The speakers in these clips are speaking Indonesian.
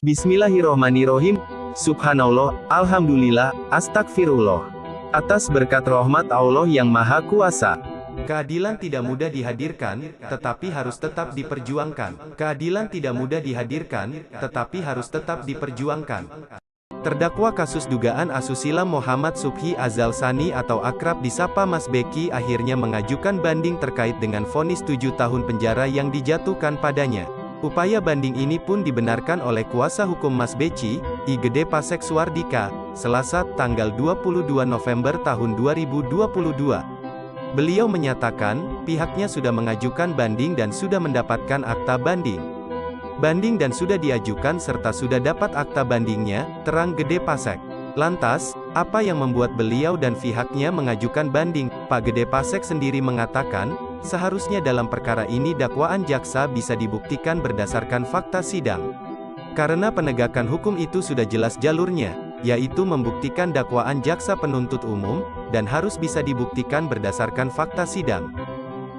Bismillahirrohmanirrohim. Subhanallah, Alhamdulillah, Astagfirullah. Atas berkat rahmat Allah yang Maha Kuasa. Keadilan tidak mudah dihadirkan, tetapi harus tetap diperjuangkan. Keadilan tidak mudah dihadirkan, tetapi harus tetap diperjuangkan. Terdakwa kasus dugaan asusila Muhammad Subhi Azal Sani atau akrab disapa Mas Beki akhirnya mengajukan banding terkait dengan vonis 7 tahun penjara yang dijatuhkan padanya. Upaya banding ini pun dibenarkan oleh kuasa hukum Mas Beci, I Gede Pasek Suardika, Selasa, tanggal 22 November tahun 2022. Beliau menyatakan, pihaknya sudah mengajukan banding dan sudah mendapatkan akta banding. Banding dan sudah diajukan serta sudah dapat akta bandingnya, terang Gede Pasek. Lantas, apa yang membuat beliau dan pihaknya mengajukan banding? Pak Gede Pasek sendiri mengatakan, seharusnya dalam perkara ini dakwaan jaksa bisa dibuktikan berdasarkan fakta sidang. Karena penegakan hukum itu sudah jelas jalurnya, yaitu membuktikan dakwaan jaksa penuntut umum, dan harus bisa dibuktikan berdasarkan fakta sidang.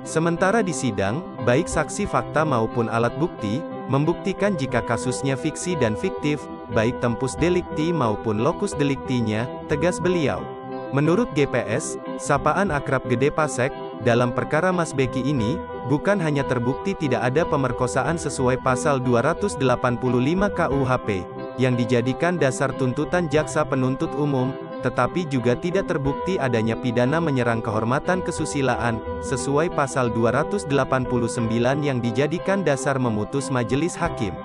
Sementara di sidang, baik saksi fakta maupun alat bukti, membuktikan jika kasusnya fiksi dan fiktif, baik tempus delikti maupun lokus deliktinya, tegas beliau. Menurut GPS, sapaan akrab Gede Pasek, dalam perkara Mas Beki ini, bukan hanya terbukti tidak ada pemerkosaan sesuai pasal 285 KUHP, yang dijadikan dasar tuntutan jaksa penuntut umum, tetapi juga tidak terbukti adanya pidana menyerang kehormatan kesusilaan, sesuai pasal 289 yang dijadikan dasar memutus majelis hakim.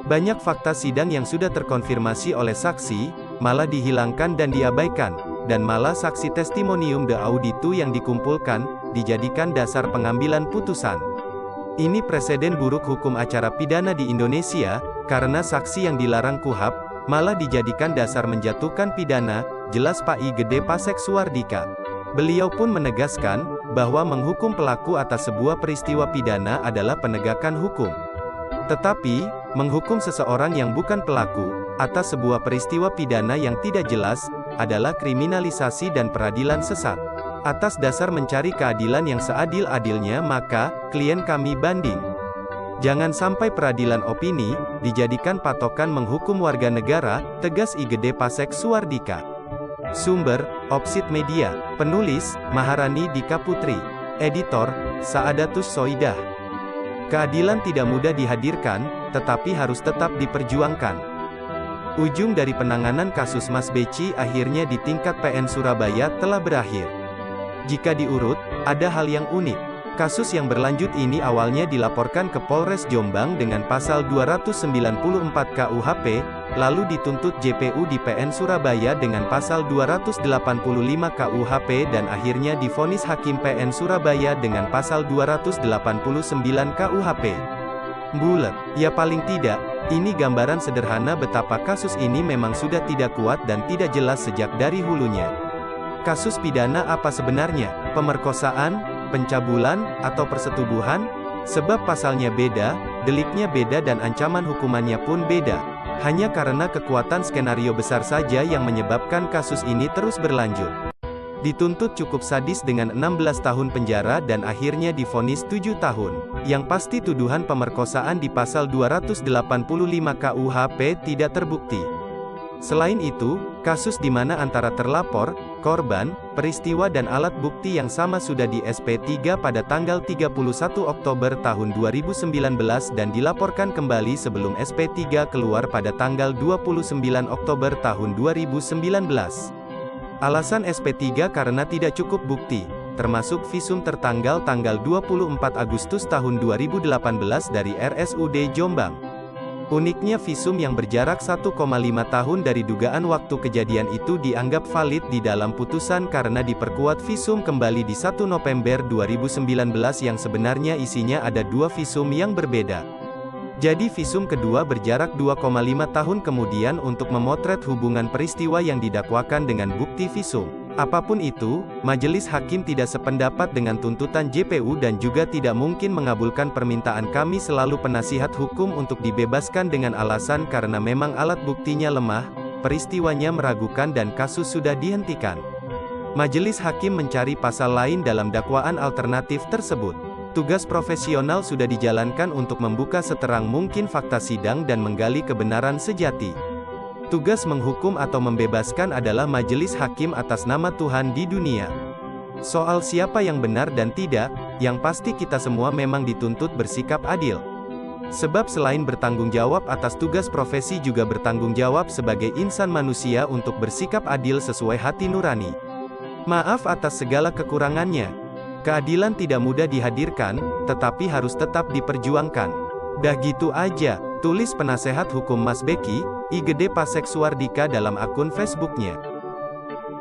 Banyak fakta sidang yang sudah terkonfirmasi oleh saksi, malah dihilangkan dan diabaikan, dan malah saksi testimonium de auditu yang dikumpulkan, dijadikan dasar pengambilan putusan. Ini preseden buruk hukum acara pidana di Indonesia, karena saksi yang dilarang KUHP, malah dijadikan dasar menjatuhkan pidana, jelas Pak I Gede Pasek Suardika. Beliau pun menegaskan, bahwa menghukum pelaku atas sebuah peristiwa pidana adalah penegakan hukum. Tetapi, menghukum seseorang yang bukan pelaku, atas sebuah peristiwa pidana yang tidak jelas, adalah kriminalisasi dan peradilan sesat. Atas dasar mencari keadilan yang seadil-adilnya maka, klien kami banding. Jangan sampai peradilan opini, dijadikan patokan menghukum warga negara, tegas I Gede Pasek Suardika. Sumber, Opsit Media. Penulis, Maharani Dika Putri. Editor, Saadatus Soidah. Keadilan tidak mudah dihadirkan, tetapi harus tetap diperjuangkan. Ujung dari penanganan kasus Mas Beci akhirnya di tingkat PN Surabaya telah berakhir. Jika diurut, ada hal yang unik. Kasus yang berlanjut ini awalnya dilaporkan ke Polres Jombang dengan pasal 294 KUHP, lalu dituntut JPU di PN Surabaya dengan pasal 285 KUHP dan akhirnya divonis Hakim PN Surabaya dengan pasal 289 KUHP. Bulet, ya paling tidak, ini gambaran sederhana betapa kasus ini memang sudah tidak kuat dan tidak jelas sejak dari hulunya. Kasus pidana apa sebenarnya? Pemerkosaan, pencabulan, atau persetubuhan? Sebab pasalnya beda, deliknya beda dan ancaman hukumannya pun beda. Hanya karena kekuatan skenario besar saja yang menyebabkan kasus ini terus berlanjut. Dituntut cukup sadis dengan 16 tahun penjara dan akhirnya divonis 7 tahun. Yang pasti tuduhan pemerkosaan di pasal 285 KUHP tidak terbukti. Selain itu, kasus di mana antara terlapor, korban, peristiwa dan alat bukti yang sama sudah di SP3 pada tanggal 31 Oktober tahun 2019 dan dilaporkan kembali sebelum SP3 keluar pada tanggal 29 Oktober tahun 2019. Alasan SP3 karena tidak cukup bukti, termasuk visum tertanggal tanggal 24 Agustus tahun 2018 dari RSUD Jombang. Uniknya visum yang berjarak 1,5 tahun dari dugaan waktu kejadian itu dianggap valid di dalam putusan karena diperkuat visum kembali di 1 November 2019 yang sebenarnya isinya ada 2 visum yang berbeda. Jadi visum kedua berjarak 2,5 tahun kemudian untuk memotret hubungan peristiwa yang didakwakan dengan bukti visum. Apapun itu, majelis hakim tidak sependapat dengan tuntutan JPU dan juga tidak mungkin mengabulkan permintaan kami selalu penasihat hukum untuk dibebaskan dengan alasan karena memang alat buktinya lemah, peristiwanya meragukan dan kasus sudah dihentikan. Majelis hakim mencari pasal lain dalam dakwaan alternatif tersebut. Tugas profesional sudah dijalankan untuk membuka seterang mungkin fakta sidang dan menggali kebenaran sejati. Tugas menghukum atau membebaskan adalah majelis hakim atas nama Tuhan di dunia. Soal siapa yang benar dan tidak, yang pasti kita semua memang dituntut bersikap adil. Sebab selain bertanggung jawab atas tugas profesi juga bertanggung jawab sebagai insan manusia untuk bersikap adil sesuai hati nurani. Maaf atas segala kekurangannya. Keadilan tidak mudah dihadirkan, tetapi harus tetap diperjuangkan. Dah gitu aja, tulis penasehat hukum Mas Beki, IGD Pasek Suardika dalam akun Facebooknya.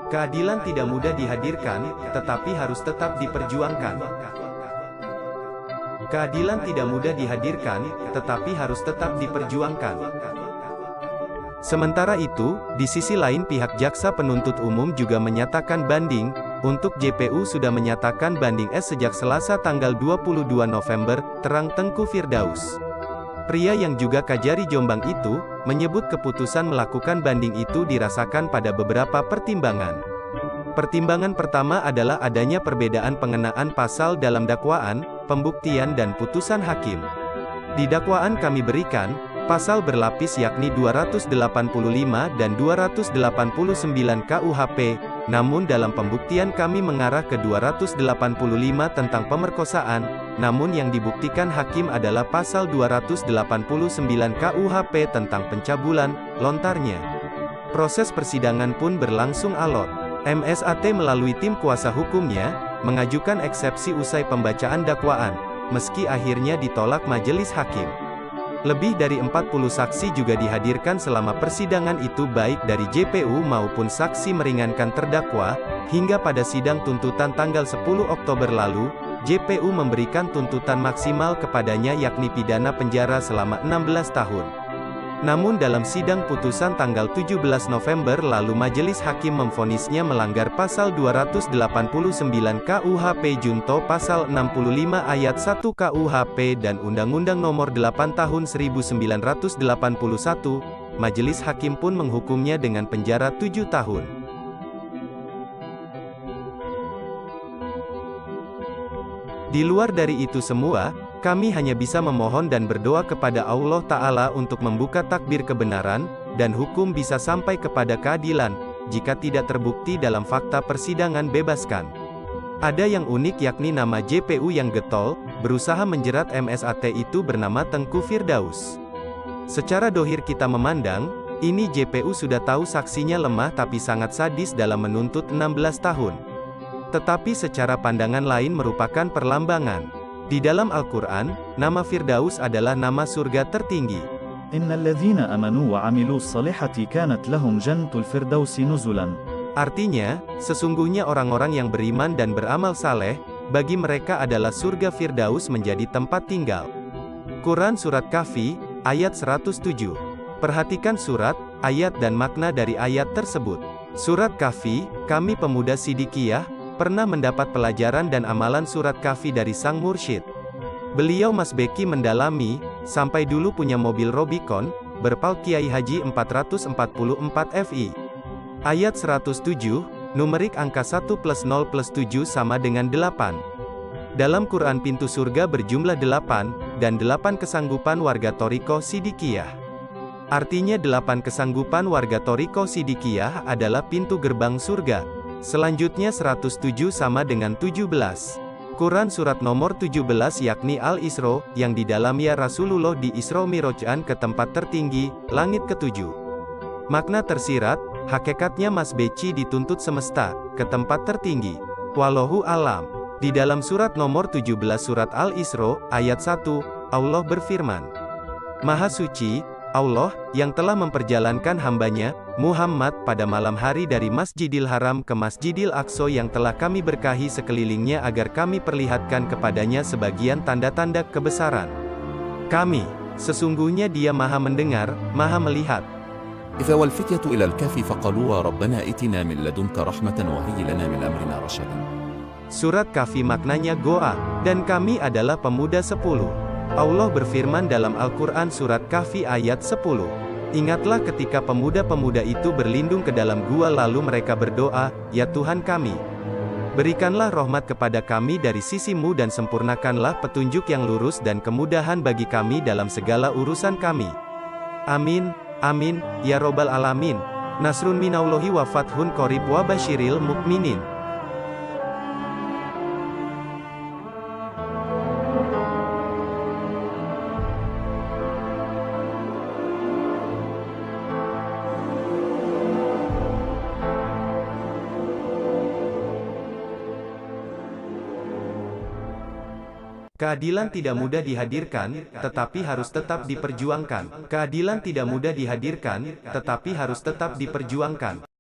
Keadilan tidak mudah dihadirkan, tetapi harus tetap diperjuangkan. Keadilan tidak mudah dihadirkan, tetapi harus tetap diperjuangkan. Sementara itu, di sisi lain pihak jaksa penuntut umum juga menyatakan banding. Untuk JPU sudah menyatakan banding S sejak Selasa tanggal 22 November, terang Tengku Firdaus. Pria yang juga Kajari Jombang itu, menyebut keputusan melakukan banding itu dirasakan pada beberapa pertimbangan. Pertimbangan pertama adalah adanya perbedaan pengenaan pasal dalam dakwaan, pembuktian dan putusan hakim. Di dakwaan kami berikan, pasal berlapis yakni 285 dan 289 KUHP, namun dalam pembuktian kami mengarah ke 285 tentang pemerkosaan, namun yang dibuktikan hakim adalah pasal 289 KUHP tentang pencabulan, lontarnya. Proses persidangan pun berlangsung alot. MSAT melalui tim kuasa hukumnya, mengajukan eksepsi usai pembacaan dakwaan, meski akhirnya ditolak majelis hakim. Lebih dari 40 saksi juga dihadirkan selama persidangan itu baik dari JPU maupun saksi meringankan terdakwa, hingga pada sidang tuntutan tanggal 10 Oktober lalu, JPU memberikan tuntutan maksimal kepadanya yakni pidana penjara selama 16 tahun. Namun dalam sidang putusan tanggal 17 November lalu majelis hakim memvonisnya melanggar pasal 289 KUHP junto pasal 65 ayat 1 KUHP dan Undang-Undang Nomor 8 Tahun 1981, majelis hakim pun menghukumnya dengan penjara 7 tahun. Di luar dari itu semua, kami hanya bisa memohon dan berdoa kepada Allah Ta'ala untuk membuka takbir kebenaran, dan hukum bisa sampai kepada keadilan. Jika tidak terbukti dalam fakta persidangan bebaskan. Ada yang unik yakni nama JPU yang getol, berusaha menjerat MSAT itu bernama Tengku Firdaus. Secara dohir kita memandang, ini JPU sudah tahu saksinya lemah tapi sangat sadis dalam menuntut 16 tahun. Tetapi secara pandangan lain merupakan perlambangan. Di dalam Al-Quran, nama Firdaus adalah nama surga tertinggi. Innal ladzina amanu wa 'amilus shalihati kanat lahum jannatul firdausi nuzulan. Artinya, sesungguhnya orang-orang yang beriman dan beramal saleh, bagi mereka adalah surga Firdaus menjadi tempat tinggal. Quran Surat Kahfi, ayat 107. Perhatikan surat, ayat dan makna dari ayat tersebut. Surat Kahfi, kami pemuda Sidikiyah, pernah mendapat pelajaran dan amalan surat Kahfi dari sang mursyid. Beliau Mas Beki mendalami, sampai dulu punya mobil Robicon, berpal Kiai Haji 444 FI. Ayat 107, numerik angka 1 plus 0 plus 7 sama dengan 8. Dalam Quran pintu surga berjumlah 8, dan 8 kesanggupan warga Thariqah Sidikiyah. Artinya 8 kesanggupan warga Thariqah Sidikiyah adalah pintu gerbang surga. Selanjutnya 107 sama dengan 17. Quran surat nomor 17 yakni Al-Isra, yang di dalamnya Rasulullah di Isra Miraj'an ke tempat tertinggi, langit ketujuh. Makna tersirat, hakikatnya Mas Beci dituntut semesta, ke tempat tertinggi. Wallahu alam. Di dalam surat nomor 17 surat Al-Isra, ayat 1, Allah berfirman, Maha Suci, Allah, yang telah memperjalankan hambanya, Muhammad, pada malam hari dari Masjidil Haram ke Masjidil Aqsa yang telah kami berkahi sekelilingnya agar kami perlihatkan kepadanya sebagian tanda-tanda kebesaran. Kami, sesungguhnya Dia Maha Mendengar, Maha Melihat. إذا والفتية إلى الكهف فقالوا ربنا ائتنا من لدنك رحمة وهيئ لنا من أمرنا رشدا. Surat Kahfi maknanya goa, dan kami adalah pemuda 10. Allah berfirman dalam Al-Quran Surat Kahfi ayat 10. Ingatlah ketika pemuda-pemuda itu berlindung ke dalam gua lalu mereka berdoa, Ya Tuhan kami, Berikanlah rahmat kepada kami dari sisi-Mu dan sempurnakanlah petunjuk yang lurus dan kemudahan bagi kami dalam segala urusan kami. Amin, amin, ya Robbal Alamin. Nasrun minaullahi wa fathun qorib wa basyiril mukminin. Keadilan tidak mudah dihadirkan, tetapi harus tetap diperjuangkan. Keadilan tidak mudah dihadirkan, tetapi harus tetap diperjuangkan.